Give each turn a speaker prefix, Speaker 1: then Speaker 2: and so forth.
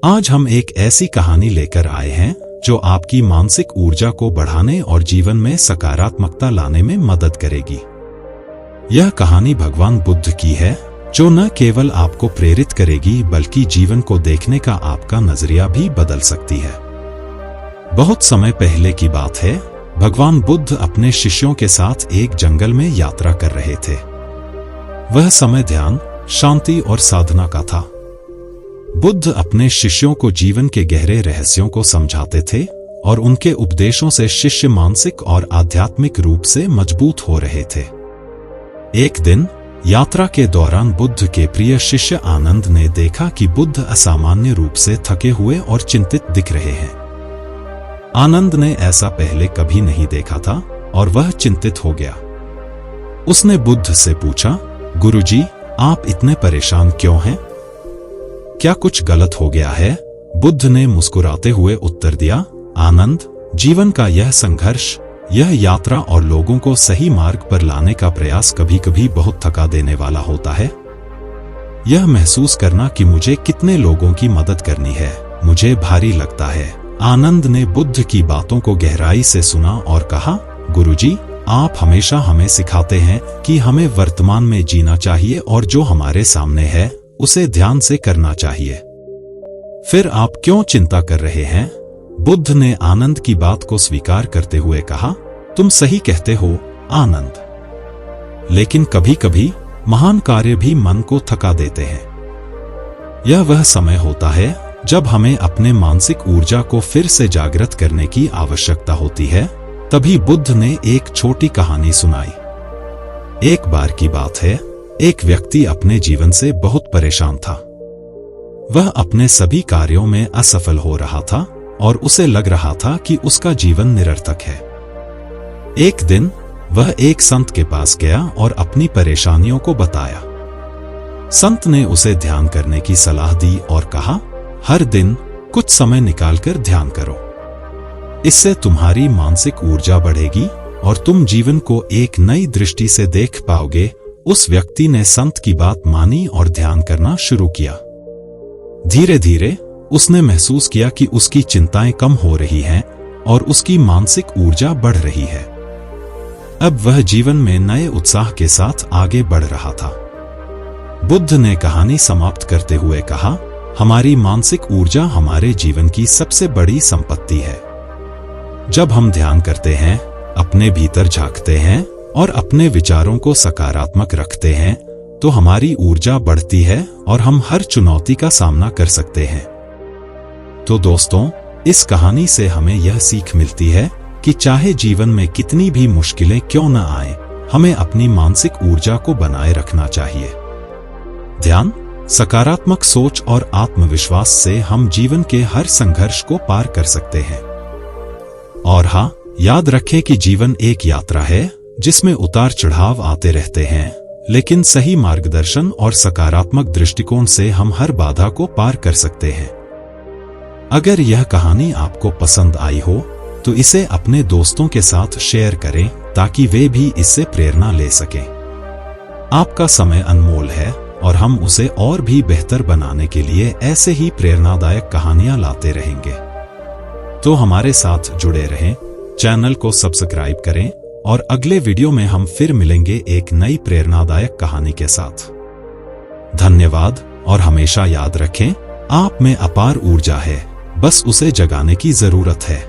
Speaker 1: आज हम एक ऐसी कहानी लेकर आए हैं जो आपकी मानसिक ऊर्जा को बढ़ाने और जीवन में सकारात्मकता लाने में मदद करेगी। यह कहानी भगवान बुद्ध की है, जो न केवल आपको प्रेरित करेगी बल्कि जीवन को देखने का आपका नजरिया भी बदल सकती है। बहुत समय पहले की बात है, भगवान बुद्ध अपने शिष्यों के साथ एक जंगल में यात्रा कर रहे थे। वह समय ध्यान, शांति और साधना का था। बुद्ध अपने शिष्यों को जीवन के गहरे रहस्यों को समझाते थे और उनके उपदेशों से शिष्य मानसिक और आध्यात्मिक रूप से मजबूत हो रहे थे। एक दिन यात्रा के दौरान बुद्ध के प्रिय शिष्य आनंद ने देखा कि बुद्ध असामान्य रूप से थके हुए और चिंतित दिख रहे हैं। आनंद ने ऐसा पहले कभी नहीं देखा था और वह चिंतित हो गया। उसने बुद्ध से पूछा, गुरुजी, आप इतने परेशान क्यों हैं? क्या कुछ गलत हो गया है? बुद्ध ने मुस्कुराते हुए उत्तर दिया, आनंद, जीवन का यह संघर्ष, यह यात्रा और लोगों को सही मार्ग पर लाने का प्रयास कभी-कभी बहुत थका देने वाला होता है। यह महसूस करना कि मुझे कितने लोगों की मदद करनी है, मुझे भारी लगता है। आनंद ने बुद्ध की बातों को गहराई से सुना और कहा, गुरुजी, आप हमेशा हमें सिखाते हैं कि हमें वर्तमान में जीना चाहिए और जो हमारे सामने है उसे ध्यान से करना चाहिए। फिर आप क्यों चिंता कर रहे हैं? बुद्ध ने आनंद की बात को स्वीकार करते हुए कहा, तुम सही कहते हो आनंद, लेकिन कभी-कभी महान कार्य भी मन को थका देते हैं। यह वह समय होता है जब हमें अपने मानसिक ऊर्जा को फिर से जागृत करने की आवश्यकता होती है। तभी बुद्ध ने एक छोटी कहानी सुनाई। एक बार की बात है, एक व्यक्ति अपने जीवन से बहुत परेशान था। वह अपने सभी कार्यों में असफल हो रहा था और उसे लग रहा था कि उसका जीवन निरर्थक है। एक दिन वह एक संत के पास गया और अपनी परेशानियों को बताया। संत ने उसे ध्यान करने की सलाह दी और कहा, हर दिन कुछ समय निकालकर ध्यान करो। इससे तुम्हारी मानसिक ऊर्जा बढ़ेगी और तुम जीवन को एक नई दृष्टि से देख पाओगे। उस व्यक्ति ने संत की बात मानी और ध्यान करना शुरू किया। धीरे धीरे उसने महसूस किया कि उसकी चिंताएं कम हो रही हैं और उसकी मानसिक ऊर्जा बढ़ रही है। अब वह जीवन में नए उत्साह के साथ आगे बढ़ रहा था। बुद्ध ने कहानी समाप्त करते हुए कहा, हमारी मानसिक ऊर्जा हमारे जीवन की सबसे बड़ी संपत्ति है। जब हम ध्यान करते हैं, अपने भीतर झांकते हैं और अपने विचारों को सकारात्मक रखते हैं, तो हमारी ऊर्जा बढ़ती है और हम हर चुनौती का सामना कर सकते हैं। तो दोस्तों, इस कहानी से हमें यह सीख मिलती है कि चाहे जीवन में कितनी भी मुश्किलें क्यों न आए, हमें अपनी मानसिक ऊर्जा को बनाए रखना चाहिए। ध्यान, सकारात्मक सोच और आत्मविश्वास से हम जीवन के हर संघर्ष को पार कर सकते हैं। और हाँ, याद रखें कि जीवन एक यात्रा है जिसमें उतार चढ़ाव आते रहते हैं, लेकिन सही मार्गदर्शन और सकारात्मक दृष्टिकोण से हम हर बाधा को पार कर सकते हैं। अगर यह कहानी आपको पसंद आई हो तो इसे अपने दोस्तों के साथ शेयर करें ताकि वे भी इससे प्रेरणा ले सकें। आपका समय अनमोल है और हम उसे और भी बेहतर बनाने के लिए ऐसे ही प्रेरणादायक कहानियां लाते रहेंगे। तो हमारे साथ जुड़े रहें, चैनल को सब्सक्राइब करें और अगले वीडियो में हम फिर मिलेंगे एक नई प्रेरणादायक कहानी के साथ। धन्यवाद और हमेशा याद रखें, आप में अपार ऊर्जा है, बस उसे जगाने की जरूरत है।